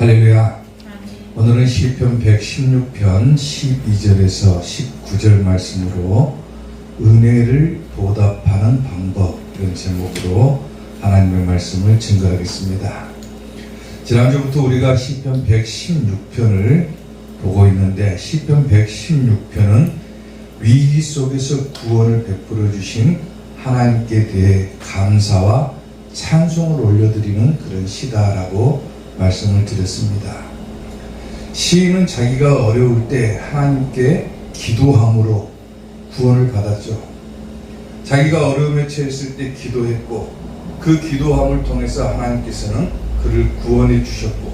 할렐루야. 오늘은 시편 116편 12절에서 19절 말씀으로 은혜를 보답하는 방법, 이런 제목으로 하나님의 말씀을 증거하겠습니다. 지난주부터 우리가 시편 116편을 보고 있는데, 시편 116편은 위기 속에서 구원을 베풀어 주신 하나님께 대해 감사와 찬송을 올려드리는 그런 시다라고 말씀을 드렸습니다. 시인은 자기가 어려울 때 하나님께 기도함으로 구원을 받았죠. 자기가 어려움에 처했을 때 기도했고, 그 기도함을 통해서 하나님께서는 그를 구원해 주셨고,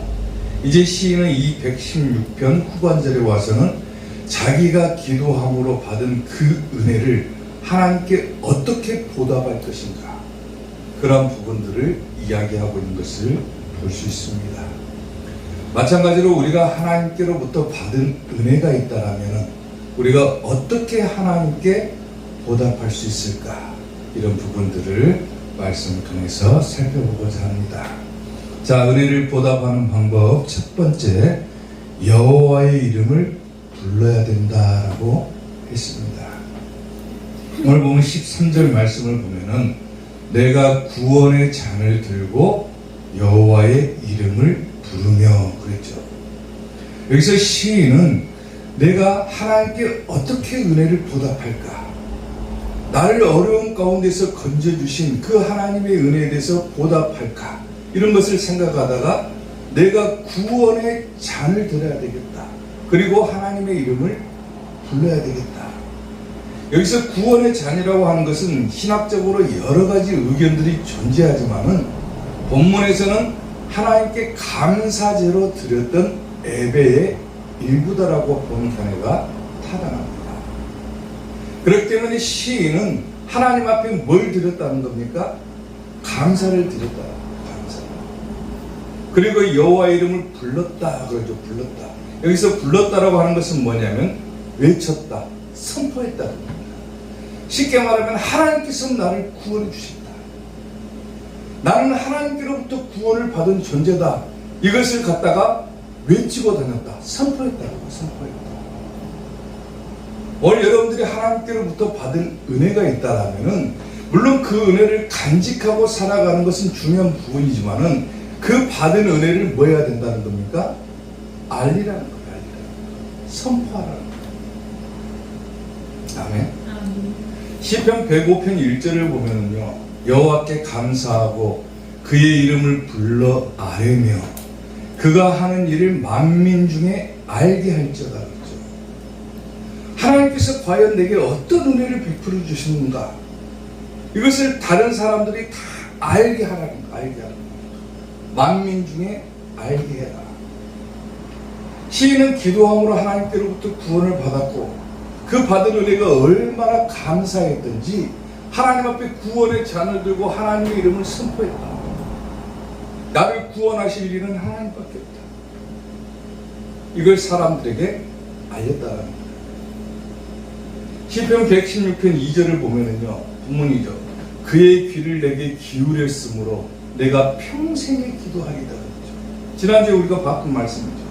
이제 시인은 이 116편 후반절에 와서는 자기가 기도함으로 받은 그 은혜를 하나님께 어떻게 보답할 것인가, 그런 부분들을 이야기하고 있는 것을 볼 수 있습니다. 마찬가지로 우리가 하나님께로부터 받은 은혜가 있다라면 우리가 어떻게 하나님께 보답할 수 있을까, 이런 부분들을 말씀을 통해서 살펴보고자 합니다. 자, 은혜를 보답하는 방법 첫 번째, 여호와의 이름을 불러야 된다라고 했습니다. 오늘 보면 13절 말씀을 보면은 내가 구원의 잔을 들고 여호와의 이름을 부르며 그랬죠. 여기서 시인은 내가 하나님께 어떻게 은혜를 보답할까, 나를 어려운 가운데서 건져주신 그 하나님의 은혜에 대해서 보답할까, 이런 것을 생각하다가 내가 구원의 잔을 들어야 되겠다, 그리고 하나님의 이름을 불러야 되겠다. 여기서 구원의 잔이라고 하는 것은 신학적으로 여러 가지 의견들이 존재하지만은 본문에서는 하나님께 감사제로 드렸던 예배의 일부다라고 보는 견해가 타당합니다. 그렇기 때문에 시인은 하나님 앞에 뭘 드렸다는 겁니까? 감사를 드렸다. 감사. 그리고 여호와의 이름을 불렀다 그러죠. 불렀다. 여기서 불렀다라고 하는 것은 뭐냐면 외쳤다, 선포했다. 쉽게 말하면 하나님께서 나를 구원해 주신다, 나는 하나님께로부터 구원을 받은 존재다, 이것을 갖다가 외치고 다녔다, 선포했다고. 선포했다. 오늘 여러분들이 하나님께로부터 받은 은혜가 있다라면은 물론 그 은혜를 간직하고 살아가는 것은 중요한 부분이지만은 그 받은 은혜를 뭐 해야 된다는 겁니까? 알리라는 거예요. 알리라는 거. 선포하라는 거예요. 아멘. 시편 105편 1절을 보면은요, 여호와께 감사하고 그의 이름을 불러 아뢰며 그가 하는 일을 만민 중에 알게 할지어다 그랬죠. 하나님께서 과연 내게 어떤 은혜를 베풀어 주시는가, 이것을 다른 사람들이 다 알게 하라는 거, 알게 하라는 거. 만민 중에 알게 해라. 시인은 기도함으로 하나님께로부터 구원을 받았고, 그 받은 은혜가 얼마나 감사했던지 하나님 앞에 구원의 잔을 들고 하나님의 이름을 선포했다. 나를 구원하실 일은 하나님밖에 없다. 이걸 사람들에게 알렸다는 거예요. 시편 116편 2절을 보면은요, 본문이죠. 그의 귀를 내게 기울였으므로 내가 평생에 기도하리다 그랬죠. 지난주에 우리가 봤던 말씀이죠.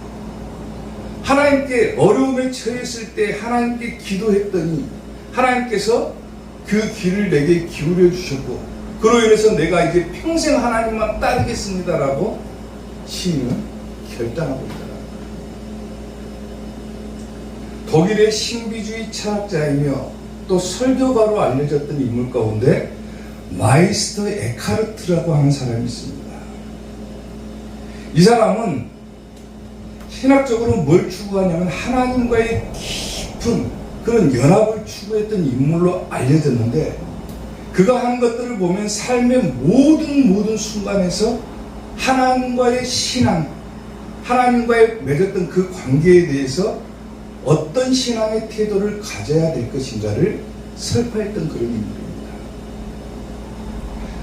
하나님께 어려움에 처했을 때 하나님께 기도했더니 하나님께서 그 귀를 내게 기울여 주셨고, 그로 인해서 내가 이제 평생 하나님만 따르겠습니다라고 시인은 결단하고 있다. 독일의 신비주의 철학자이며 또 설교가로 알려졌던 인물 가운데 마이스터 에카르트라고 하는 사람이 있습니다. 이 사람은 신학적으로 뭘 추구하냐면 하나님과의 깊은 그런 연합을 추구했던 인물로 알려졌는데, 그가 한 것들을 보면 삶의 모든 순간에서 하나님과의 신앙, 하나님과의 맺었던 그 관계에 대해서 어떤 신앙의 태도를 가져야 될 것인가를 설파했던 그런 인물입니다.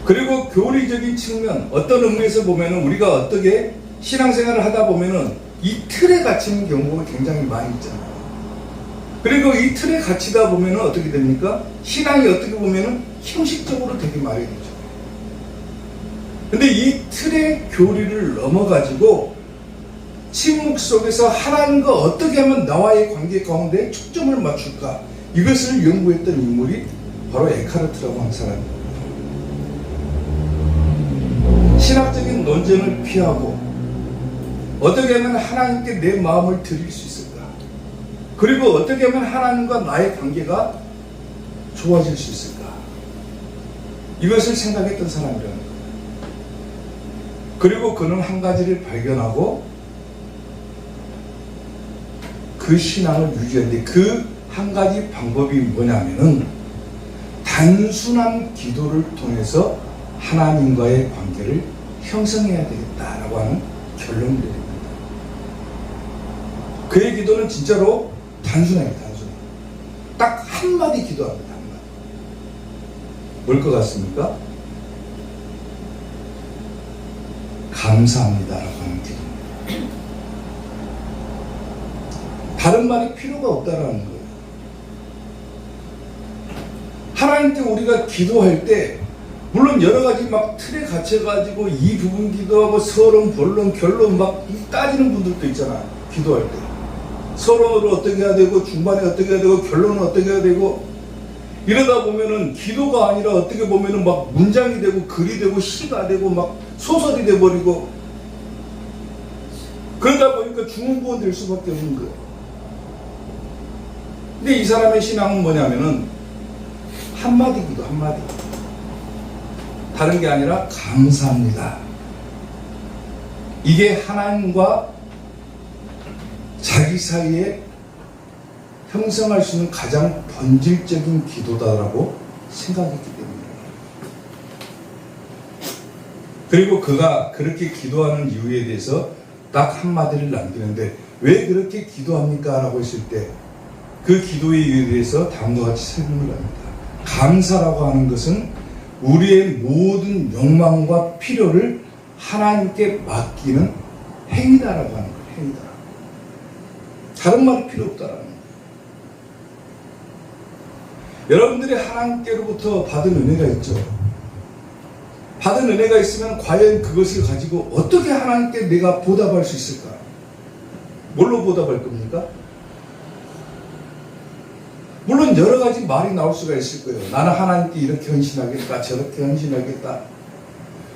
그리고 교리적인 측면, 어떤 의미에서 보면 우리가 어떻게 신앙생활을 하다 보면 이 틀에 갇히는 경우가 굉장히 많이 있잖아요. 그리고 이 틀에 갇히다 보면 어떻게 됩니까? 신앙이 어떻게 보면 형식적으로 되게 많이 되죠. 근데 이 틀의 교리를 넘어가지고 침묵 속에서 하나님과 어떻게 하면 나와의 관계 가운데 초점을 맞출까? 이것을 연구했던 인물이 바로 에카르트라고 하는 사람입니다. 신학적인 논쟁을 피하고 어떻게 하면 하나님께 내 마음을 드릴 수 있을까? 그리고 어떻게 하면 하나님과 나의 관계가 좋아질 수 있을까? 이것을 생각했던 사람이라는 거예요. 그리고 그는 한 가지를 발견하고 그 신앙을 유지하는데 그 한 가지 방법이 뭐냐면은 단순한 기도를 통해서 하나님과의 관계를 형성해야 되겠다라고 하는 결론을 내립니다. 그의 기도는 진짜로 단순해요. 단순해. 딱 한마디 기도합니다. 한마디. 뭘 것 같습니까? 감사합니다라고 하는 기도입니다. 다른 말이 필요가 없다라는 거예요. 하나님께 우리가 기도할 때 물론 여러 가지 막 틀에 갇혀가지고 이 부분 기도하고 서론, 본론, 결론 막 따지는 분들도 있잖아요. 기도할 때. 서론으로 어떻게 해야 되고 중반에 어떻게 해야 되고 결론은 어떻게 해야 되고 이러다 보면은 기도가 아니라 어떻게 보면은 막 문장이 되고 글이 되고 시가 되고 막 소설이 돼버리고 그러다 보니까 중언부언 될 수밖에 없는 거예요. 근데 이 사람의 신앙은 뭐냐면은 한마디 기도, 한마디. 다른 게 아니라 감사합니다. 이게 하나님과 자기 사이에 형성할 수 있는 가장 본질적인 기도다라고 생각했기 때문이에요. 그리고 그가 그렇게 기도하는 이유에 대해서 딱 한마디를 남기는데 왜 그렇게 기도합니까? 라고 했을 때 그 기도에 대해서 다음과 같이 설명을 합니다. 감사라고 하는 것은 우리의 모든 욕망과 필요를 하나님께 맡기는 행위다라고 하는 거예요. 행위다. 다른 말이 필요 없다라는 거예요. 여러분들이 하나님께로부터 받은 은혜가 있죠. 받은 은혜가 있으면 과연 그것을 가지고 어떻게 하나님께 내가 보답할 수 있을까? 뭘로 보답할 겁니까? 물론 여러 가지 말이 나올 수가 있을 거예요. 나는 하나님께 이렇게 헌신하겠다, 저렇게 헌신하겠다.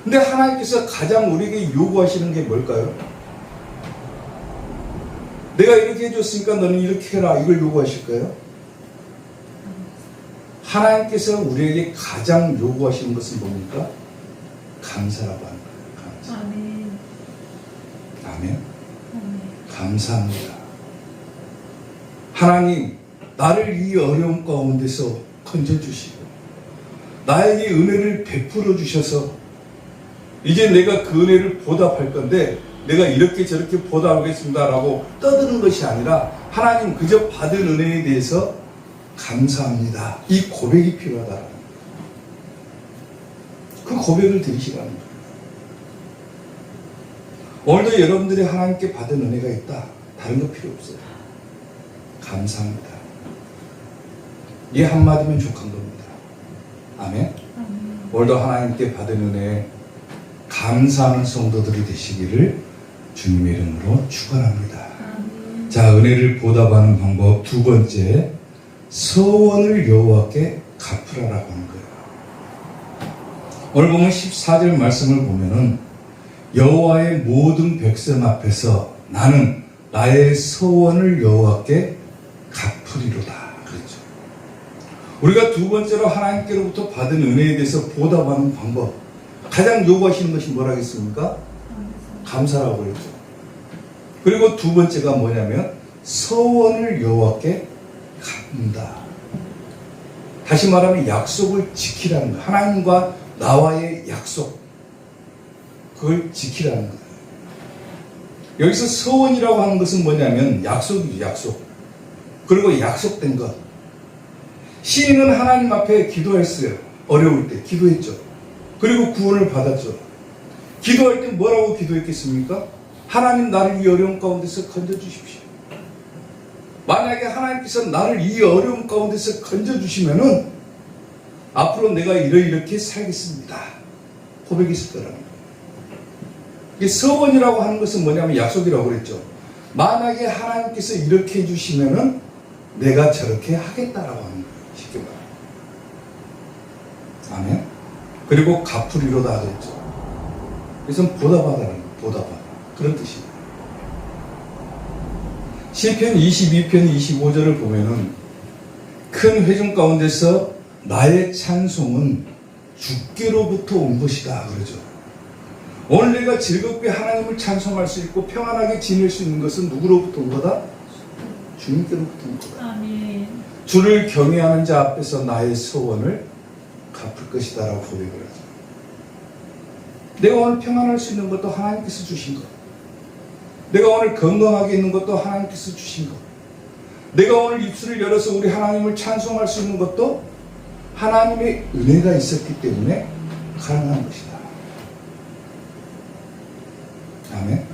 근데 하나님께서 가장 우리에게 요구하시는 게 뭘까요? 내가 이렇게 해줬으니까 너는 이렇게 해라. 이걸 요구하실까요? 하나님께서 우리에게 가장 요구하시는 것은 뭡니까? 감사라고 하는 거예요. 감사. 아멘. 아멘. 감사합니다. 하나님, 나를 이 어려움 가운데서 건져주시고 나에게 은혜를 베풀어 주셔서 이제 내가 그 은혜를 보답할 건데 내가 이렇게 저렇게 보답하겠습니다 라고 떠드는 것이 아니라 하나님 그저 받은 은혜에 대해서 감사합니다. 이 고백이 필요하다라는 거예요. 그 고백을 드리시라는 거예요. 오늘도 여러분들이 하나님께 받은 은혜가 있다. 다른 거 필요 없어요. 감사합니다. 이 한마디면 족한 겁니다. 아멘. 오늘도 하나님께 받은 은혜에 감사하는 성도들이 되시기를 주님의 이름으로 축원합니다. 자, 은혜를 보답하는 방법 두 번째, 서원을 여호와께 갚으라라고 하는 거예요. 오늘 보면 14절 말씀을 보면은 여호와의 모든 백성 앞에서 나는 나의 서원을 여호와께 갚으리로다. 그렇죠. 우리가 두 번째로 하나님께로부터 받은 은혜에 대해서 보답하는 방법, 가장 요구하시는 것이 뭐라겠습니까? 감사라고 그랬죠. 그리고 두 번째가 뭐냐면 서원을 여호와께 갚는다. 다시 말하면 약속을 지키라는 거예요. 하나님과 나와의 약속, 그걸 지키라는 거예요. 여기서 서원이라고 하는 것은 뭐냐면 약속이죠. 약속. 그리고 약속된 것. 시인은 하나님 앞에 기도했어요. 어려울 때 기도했죠. 그리고 구원을 받았죠. 기도할 때 뭐라고 기도했겠습니까? 하나님, 나를 이 어려움 가운데서 건져주십시오. 만약에 하나님께서 나를 이 어려움 가운데서 건져주시면은 앞으로 내가 이렇게 살겠습니다. 고백이 있을 거라는 거예요. 이 서원이라고 하는 것은 뭐냐면 약속이라고 그랬죠. 만약에 하나님께서 이렇게 해주시면은 내가 저렇게 하겠다라고 하는 거예요. 쉽게 말하면. 아멘. 그리고 갚으리로다 그랬죠. 그래서 보답하다는 거예요. 보답하다. 그런 뜻입니다. 시편 22편 25절을 보면은 큰 회중 가운데서 나의 찬송은 주께로부터 온 것이다 그러죠. 오늘 내가 즐겁게 하나님을 찬송할 수 있고 평안하게 지낼 수 있는 것은 누구로부터 온 거다? 주님께로부터 온 거다. 아멘. 주를 경외하는 자 앞에서 나의 소원을 갚을 것이다 라고 고백을 하죠. 내가 오늘 평안할 수 있는 것도 하나님께서 주신 것, 내가 오늘 건강하게 있는 것도 하나님께서 주신 것, 내가 오늘 입술을 열어서 우리 하나님을 찬송할 수 있는 것도 하나님의 은혜가 있었기 때문에 가능한 것이다. 아멘.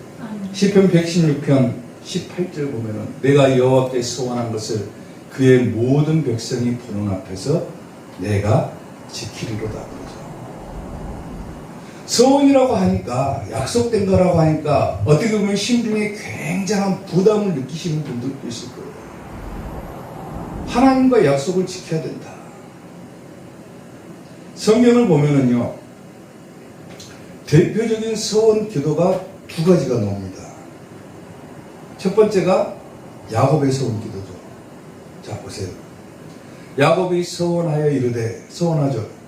시편 116편 18절 보면은 내가 여호와께 소원한 것을 그의 모든 백성이 보는 앞에서 내가 지키리로다 그러죠. 소원이라고 하니까, 약속된 거라고 하니까 어떻게 보면 심중에 굉장한 부담을 느끼시는 분들도 있을 거예요. 하나님과 약속을 지켜야 된다. 성경을 보면은요, 대표적인 소원 기도가 두 가지가 나옵니다. 첫 번째가 야곱의 소원 기도죠. 자, 보세요. 야곱이 소원하여 이르되, 소원하죠.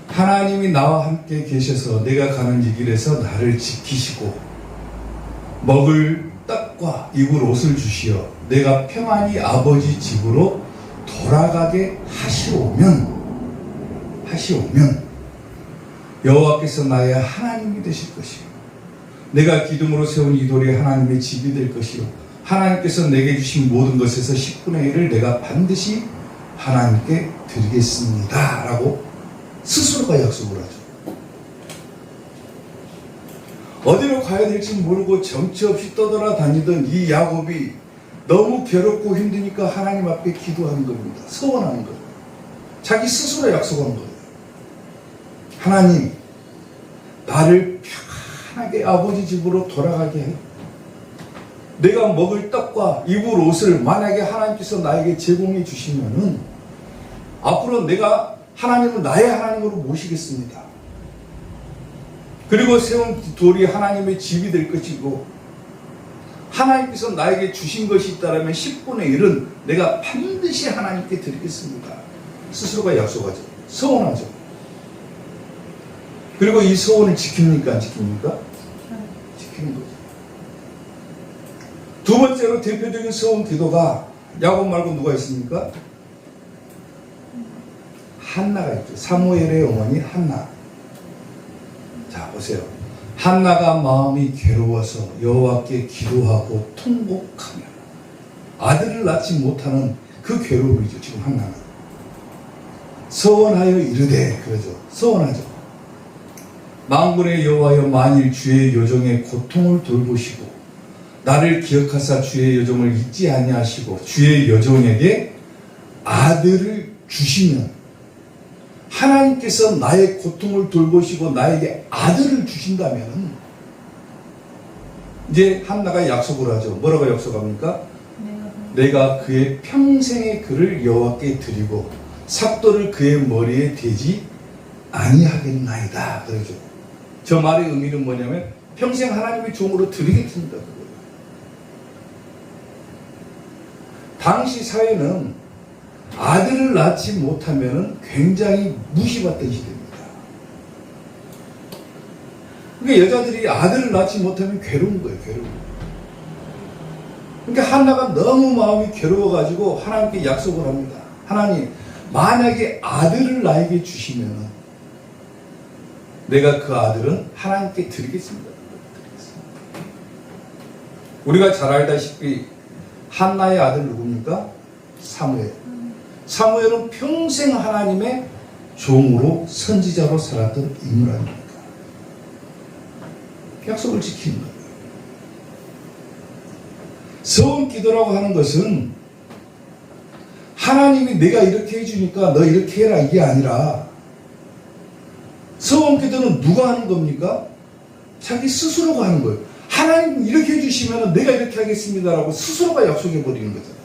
하나님이 나와 함께 계셔서 내가 가는 이 길에서 나를 지키시고 먹을 떡과 입을 옷을 주시어 내가 평안히 아버지 집으로 돌아가게 하시오면 여호와께서 나의 하나님이 되실 것이요 내가 기둥으로 세운 이 돌이 하나님의 집이 될 것이요 하나님께서 내게 주신 모든 것에서 10분의 1을 내가 반드시 하나님께 드리겠습니다 라고 스스로가 약속을 하죠. 어디로 가야 될지 모르고 정처 없이 떠돌아다니던 이 야곱이 너무 괴롭고 힘드니까 하나님 앞에 기도하는 겁니다. 소원하는 거예요. 자기 스스로 약속한 거예요. 하나님, 나를 편하게 아버지 집으로 돌아가게 해. 내가 먹을 떡과 입을 옷을 만약에 하나님께서 나에게 제공해 주시면은 앞으로 내가 하나님을 나의 하나님으로 모시겠습니다. 그리고 세운 돌이 하나님의 집이 될 것이고 하나님께서 나에게 주신 것이 있다면 10분의 1은 내가 반드시 하나님께 드리겠습니다. 스스로가 약속하죠. 소원하죠. 그리고 이 소원을 지킵니까? 안 지킵니까? 지키는 거죠. 두 번째로 대표적인 소원 기도가 야곱 말고 누가 있습니까? 한나가 있죠. 사무엘의 어머니 한나. 자, 보세요. 한나가 마음이 괴로워서 여호와께 기도하고 통곡하며 아들을 낳지 못하는 그 괴로움이죠. 지금 한나는. 소원하여 이르되 그러죠. 소원하죠. 만군의 여호와여 만일 주의 여종의 고통을 돌보시고 나를 기억하사 주의 여종을 잊지 아니하시고 주의 여종에게 아들을 주시면 하나님께서 나의 고통을 돌보시고 나에게 아들을 주신다면 이제 한나가 약속을 하죠. 뭐라고 약속합니까? 내가 그의 평생의 그를 여호와께 드리고 삭도를 그의 머리에 대지 아니하겠나이다 그러죠. 저 말의 의미는 뭐냐면 평생 하나님의 종으로 드리겠습니다 그거예요. 당시 사회는 아들을 낳지 못하면 굉장히 무시받던 시대입니다. 그러니까 여자들이 아들을 낳지 못하면 괴로운 거예요. 괴로운 거예요. 그러니까 한나가 너무 마음이 괴로워가지고 하나님께 약속을 합니다. 하나님, 만약에 아들을 나에게 주시면 내가 그 아들은 하나님께 드리겠습니다. 우리가 잘 알다시피 한나의 아들 누굽니까? 사무엘. 사무엘은 평생 하나님의 종으로 선지자로 살았던 인물 아닙니까? 약속을 지키는 거예요. 소원 기도라고 하는 것은 하나님이 내가 이렇게 해주니까 너 이렇게 해라 이게 아니라 소원 기도는 누가 하는 겁니까? 자기 스스로가 하는 거예요. 하나님 이렇게 해주시면 내가 이렇게 하겠습니다라고 스스로가 약속해버리는 거잖아요.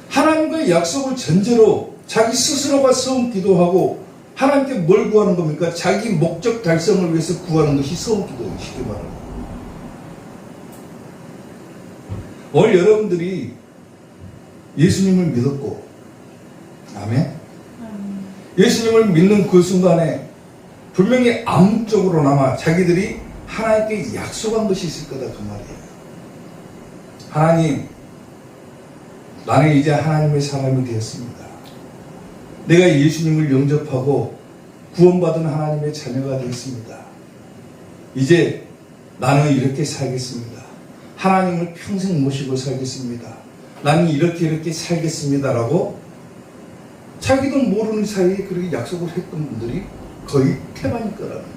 하나님과의 약속을 전제로 자기 스스로가 서운 기도하고 하나님께 뭘 구하는 겁니까? 자기 목적 달성을 위해서 구하는 것이 서운 기도예요. 쉽게 말하면. 오늘 여러분들이 예수님을 믿었고, 아멘? 예수님을 믿는 그 순간에 분명히 암묵적으로나마 자기들이 하나님께 약속한 것이 있을 거다 그 말이에요. 하나님, 나는 이제 하나님의 사람이 되었습니다. 내가 예수님을 영접하고 구원받은 하나님의 자녀가 되었습니다. 이제 나는 이렇게 살겠습니다. 하나님을 평생 모시고 살겠습니다. 나는 이렇게 살겠습니다라고 자기도 모르는 사이에 그렇게 약속을 했던 분들이 거의 태반일 거라는 거예요.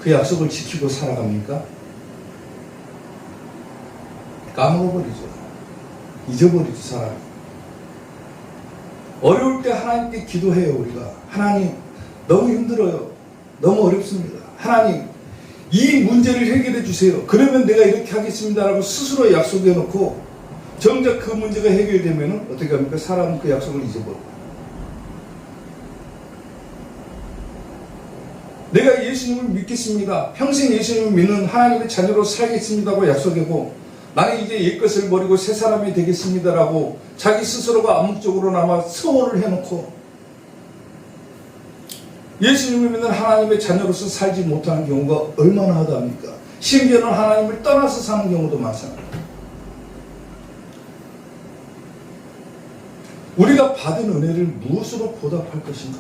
그 약속을 지키고 살아갑니까? 까먹어버리죠. 잊어버리죠, 사람이. 어려울 때 하나님께 기도해요, 우리가. 하나님, 너무 힘들어요. 너무 어렵습니다. 하나님, 이 문제를 해결해 주세요. 그러면 내가 이렇게 하겠습니다라고 스스로 약속해 놓고 정작 그 문제가 해결되면 어떻게 합니까? 사람은 그 약속을 잊어버려요. 내가 예수님을 믿겠습니다. 평생 예수님을 믿는 하나님의 자녀로 살겠습니다고 약속하고 나는 이제 옛것을 버리고 새 사람이 되겠습니다라고 자기 스스로가 암묵적으로나마 서원을 해놓고 예수님을 믿는 하나님의 자녀로서 살지 못하는 경우가 얼마나 하다합니까? 심지어는 하나님을 떠나서 사는 경우도 많습니다. 우리가 받은 은혜를 무엇으로 보답할 것인가?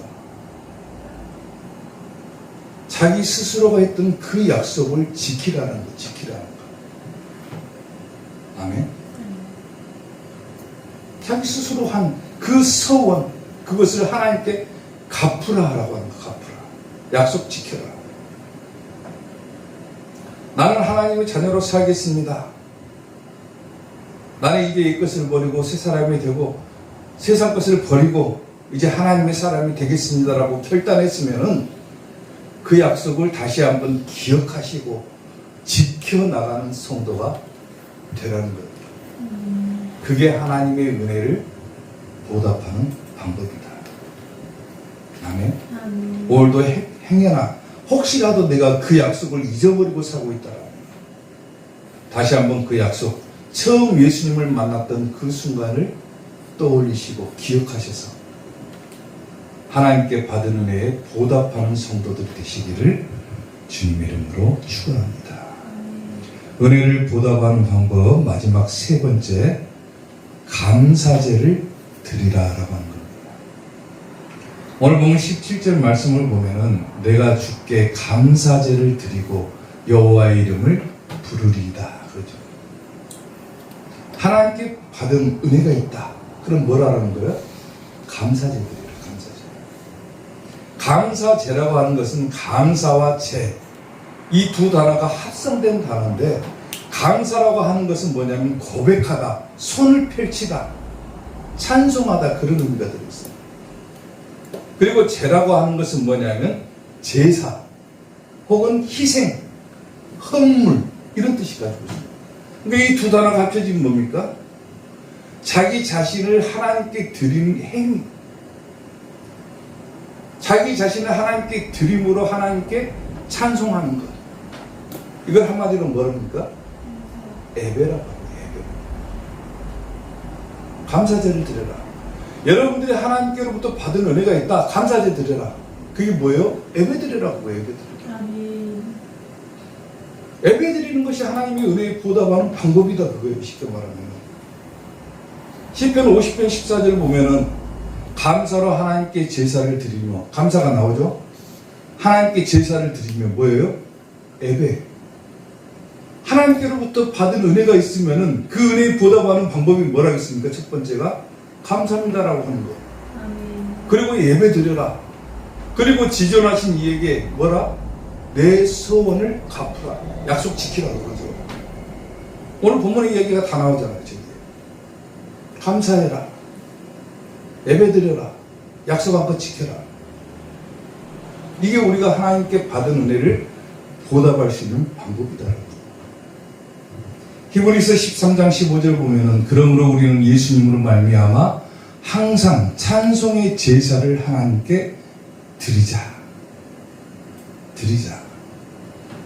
자기 스스로가 했던 그 약속을 지키라는 것, 지키라는 것. 아멘. 자기 스스로 한 그 서원, 그것을 하나님께 갚으라 하라고 하는 거, 갚으라. 약속 지켜라. 나는 하나님의 자녀로 살겠습니다. 나는 이제 이 것을 버리고 새 사람이 되고 세상 것을 버리고 이제 하나님의 사람이 되겠습니다라고 결단했으면은 그 약속을 다시 한번 기억하시고 지켜나가는 성도가 되라는 거예요. 그게 하나님의 은혜를 보답하는 방법이다. 아멘. 오늘도 행여나 혹시라도 내가 그 약속을 잊어버리고 살고 있다라면 다시 한번 그 약속, 처음 예수님을 만났던 그 순간을 떠올리시고 기억하셔서 하나님께 받은 은혜에 보답하는 성도들 되시기를 주님의 이름으로 축원합니다. 은혜를 보답하는 방법 마지막 세 번째, 감사제를 드리라라고 하는 겁니다. 오늘 보면 17절 말씀을 보면은 내가 주께 감사제를 드리고 여호와의 이름을 부르리이다 그러죠. 하나님께 받은 은혜가 있다. 그럼 뭐라는 거예요? 감사제 드리라. 감사제라고 하는 것은 감사와 제, 이 두 단어가 합성된 단어인데 감사라고 하는 것은 뭐냐면 고백하다, 손을 펼치다, 찬송하다 그런 의미가 들어있어요. 그리고 제라고 하는 것은 뭐냐면 제사 혹은 희생, 헌물 이런 뜻이 가지고 있습니다. 그러니까 이 두 단어가 합쳐지면 뭡니까? 자기 자신을 하나님께 드리는 행위, 자기 자신을 하나님께 드림으로 하나님께 찬송하는 것. 이걸 한마디로 뭐랍니까? 예배라고 합니다. 예배. 감사제를 드려라. 여러분들이 하나님께로부터 받은 은혜가 있다. 감사제 드려라. 그게 뭐예요? 예배 드리라고 예배 드리라. 예배 드리는 것이 하나님의 은혜에 보답하는 방법이다. 그거예요. 쉽게 말하면. 시편 50편 14절 보면은 감사로 하나님께 제사를 드리며, 감사가 나오죠? 하나님께 제사를 드리며 뭐예요? 예배. 하나님께로부터 받은 은혜가 있으면은 그 은혜에 보답하는 방법이 뭐라겠습니까? 첫 번째가 감사합니다라고 하는 거. 그리고 예배 드려라. 그리고 지존하신 이에게 뭐라? 내 소원을 갚으라. 약속 지키라고 그러죠. 오늘 본문의 얘기가 다 나오잖아요. 저기. 감사해라. 예배 드려라. 약속한 것 지켜라. 이게 우리가 하나님께 받은 은혜를 보답할 수 있는 방법이다. 히브리서 13장 15절 보면은 그러므로 우리는 예수님으로 말미암아 항상 찬송의 제사를 하나님께 드리자.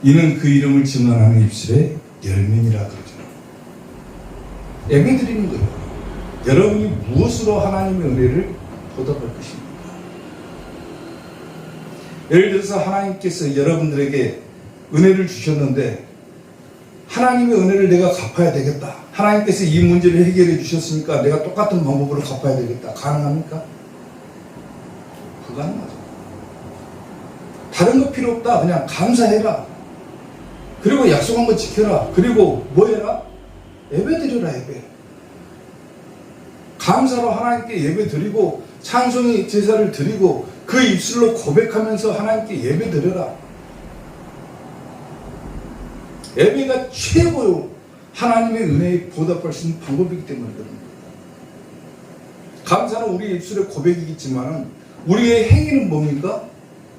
이는 그 이름을 증언하는 입술의 열매니라 그러죠. 예배 드리는 거예요. 여러분이 무엇으로 하나님의 은혜를 보답할 것입니까? 예를 들어서 하나님께서 여러분들에게 은혜를 주셨는데 하나님의 은혜를 내가 갚아야 되겠다. 하나님께서 이 문제를 해결해 주셨으니까 내가 똑같은 방법으로 갚아야 되겠다. 가능합니까? 불가능하죠. 다른 거 필요 없다. 그냥 감사해라. 그리고 약속한 거 지켜라. 그리고 뭐 해라? 예배 드려라. 예배. 감사로 하나님께 예배 드리고 찬송의 제사를 드리고 그 입술로 고백하면서 하나님께 예배 드려라. 예배가 최고로 하나님의 은혜에 보답할 수 있는 방법이기 때문에 그런 겁니다. 감사는 우리의 입술의 고백이겠지만 우리의 행위는 뭡니까?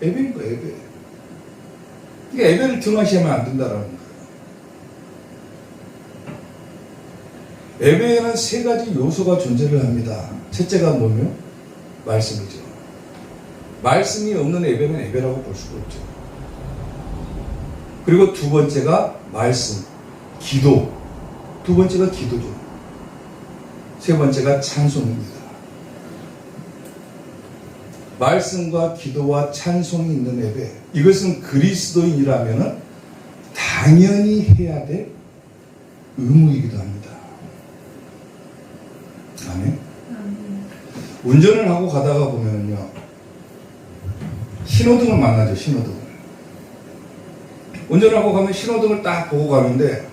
예배인 거예요. 예배. 그러니까 예배를 등한시하면 안 된다라는 거예요. 예배에는 세 가지 요소가 존재를 합니다. 첫째가 뭐며? 말씀이죠. 말씀이 없는 예배는 예배라고 볼 수가 없죠. 그리고 두 번째가 말씀, 기도. 두 번째가 기도죠. 세 번째가 찬송입니다. 말씀과 기도와 찬송이 있는 예배. 이것은 그리스도인이라면 당연히 해야 될 의무이기도 합니다. 아멘. 운전을 하고 가다가 보면요. 신호등을 만나죠. 신호등을. 운전하고 가면 신호등을 딱 보고 가는데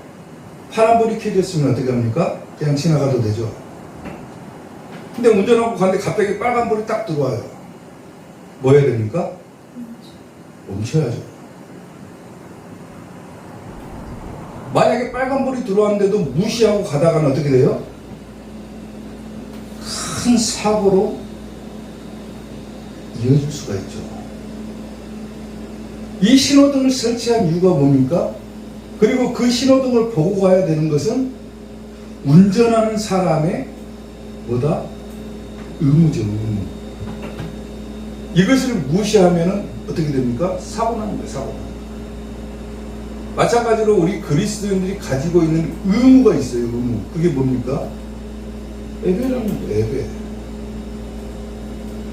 파란불이 켜졌으면 어떻게 합니까? 그냥 지나가도 되죠. 근데 운전하고 가는데 갑자기 빨간불이 딱 들어와요. 뭐 해야 됩니까? 멈춰야죠. 만약에 빨간불이 들어왔는데도 무시하고 가다가는 어떻게 돼요? 큰 사고로 이어질 수가 있죠. 이 신호등을 설치한 이유가 뭡니까? 그리고 그 신호등을 보고 가야 되는 것은 운전하는 사람의 뭐다? 의무죠. 의무. 이것을 무시하면 어떻게 됩니까? 사고 나는 거예요. 사고 나는 거예요. 마찬가지로 우리 그리스도인들이 가지고 있는 의무가 있어요. 의무. 그게 뭡니까? 예배라는 거예요. 예배.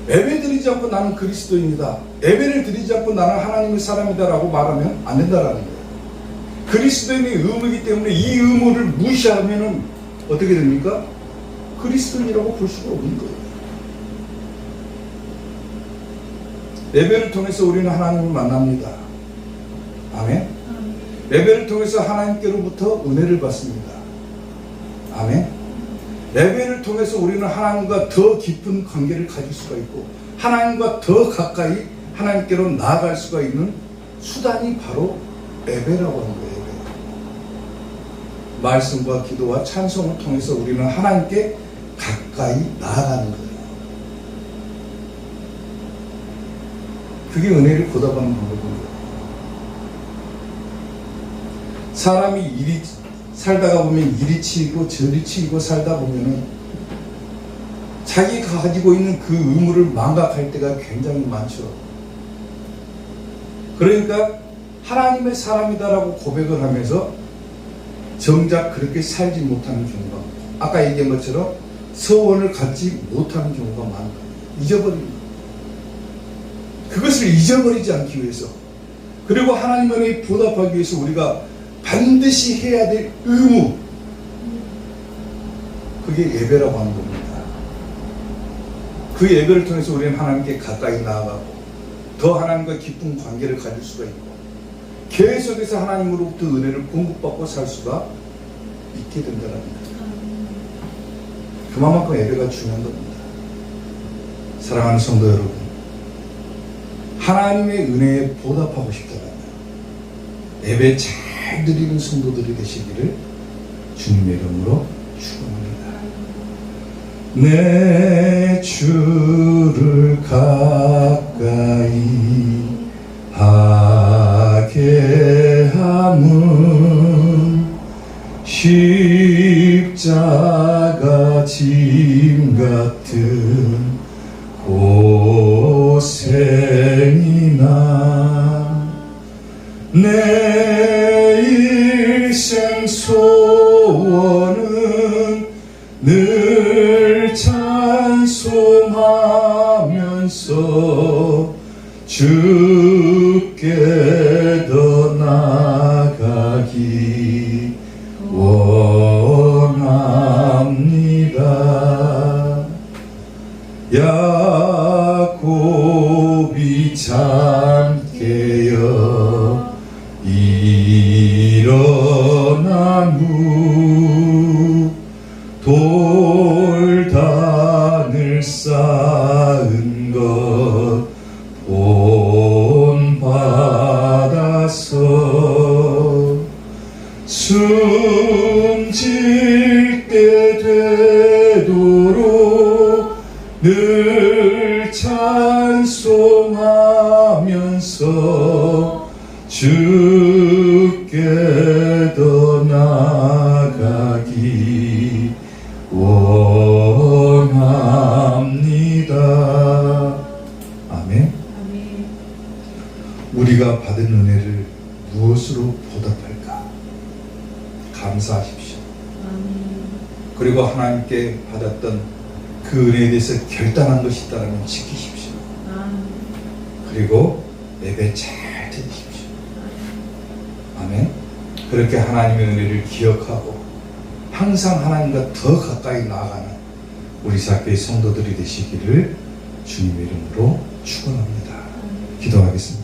예배 드리지 않고 나는 그리스도인이다. 예배를 드리지 않고 나는 하나님의 사람이다라고 말하면 안 된다라는 거예요. 그리스도인의 의무이기 때문에 이 의무를 무시하면 어떻게 됩니까? 그리스도인이라고 볼 수가 없는 거예요. 예배를 통해서 우리는 하나님을 만납니다. 아멘. 예배를 통해서 하나님께로부터 은혜를 받습니다. 아멘. 예배를 통해서 우리는 하나님과 더 깊은 관계를 가질 수가 있고 하나님과 더 가까이 하나님께로 나아갈 수가 있는 수단이 바로 예배라고 하는 거예요. 예배. 말씀과 기도와 찬송을 통해서 우리는 하나님께 가까이 나아가는 거예요. 그게 은혜를 보답하는 방법입니다. 사람이 이리 살다가 보면 이리 치이고 저리 치이고 살다 보면은 자기가 가지고 있는 그 의무를 망각할 때가 굉장히 많죠. 그러니까 하나님의 사람이다라고 고백을 하면서 정작 그렇게 살지 못하는 경우가, 아까 얘기한 것처럼 서원을 갖지 못하는 경우가 많은 거예요. 잊어버립니다. 그것을 잊어버리지 않기 위해서, 그리고 하나님의 은혜에 보답하기 위해서 우리가 반드시 해야 될 의무, 그게 예배라고 하는 겁니다. 그 예배를 통해서 우리는 하나님께 가까이 나아가고 더 하나님과 깊은 관계를 가질 수가 있고 계속해서 하나님으로부터 은혜를 공급받고 살 수가 있게 된다는 거예요. 그만큼 예배가 중요한 겁니다. 사랑하는 성도 여러분, 하나님의 은혜에 보답하고 싶다면 예배 잘 드리는 성도들이 되시기를 주님의 이름으로 축원합니다. 내 주를 가까이 십자가 짐 같은 고생이나 내 일생 소원은 늘 찬송하면서 주께 더 나아가기 원합니다. 야곱이 잠 깨어 일어난 후 돌단을 쌓은 것 본받아서 숨질 때 되도록 늘 찬송하면서 주께 더 나아가기 원합니다. 아멘. 우리가 받은 은혜를 무엇으로 보답할까? 감사하십시오. 그리고 하나님께 받았던 그 은혜에 대해서 결단한 것이 있다면 지키십시오. 그리고 예배 잘 드리십시오. 아멘. 그렇게 하나님의 은혜를 기억하고 항상 하나님과 더 가까이 나아가는 우리 사교의 성도들이 되시기를 주님의 이름으로 축원합니다. 기도하겠습니다.